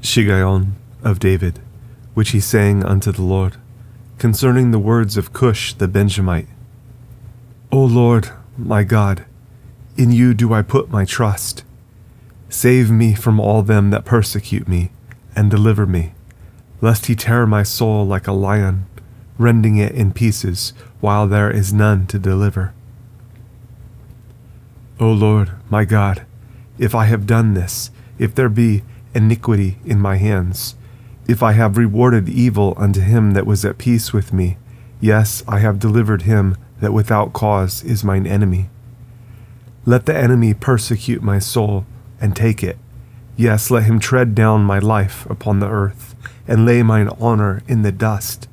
Shiggaion of David, which he sang unto the Lord, concerning the words of Cush the Benjamite. O Lord, my God, in you do I put my trust. Save me from all them that persecute me, and deliver me, lest he tear my soul like a lion, rending it in pieces, while there is none to deliver. O Lord, my God, if I have done this, if there be iniquity in my hands, if I have rewarded evil unto him that was at peace with me, yes, I have delivered him that without cause is mine enemy. Let the enemy persecute my soul, and take it. Yes, let him tread down my life upon the earth, and lay mine honor in the dust.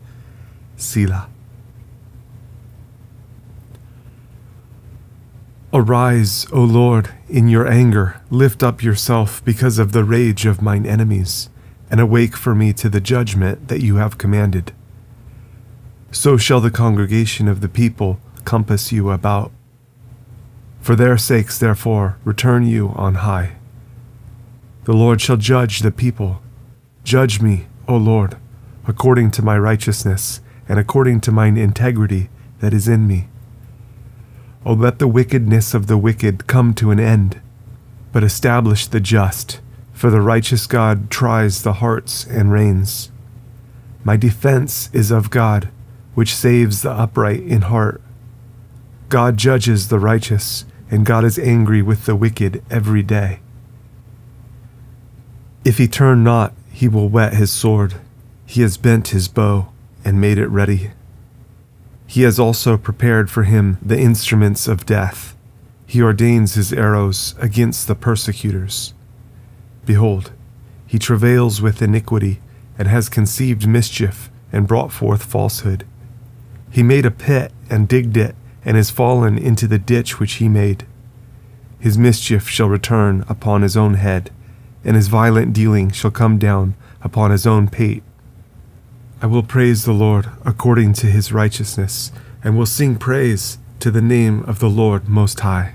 Selah. Arise, O Lord, in your anger, lift up yourself because of the rage of mine enemies, and awake for me to the judgment that you have commanded. So shall the congregation of the people compass you about. For their sakes, therefore, return you on high. The Lord shall judge the people. Judge me, O Lord, according to my righteousness, and according to mine integrity that is in me. O let the wickedness of the wicked come to an end, but establish the just, for the righteous God tries the hearts and reins. My defense is of God, which saves the upright in heart. God judges the righteous, and God is angry with the wicked every day. If he turn not, he will whet his sword. He has bent his bow and made it ready. He has also prepared for him the instruments of death. He ordains his arrows against the persecutors. Behold, he travails with iniquity, and has conceived mischief, and brought forth falsehood. He made a pit, and digged it, and is fallen into the ditch which he made. His mischief shall return upon his own head, and his violent dealing shall come down upon his own pate. I will praise the Lord according to his righteousness, and will sing praise to the name of the Lord Most High.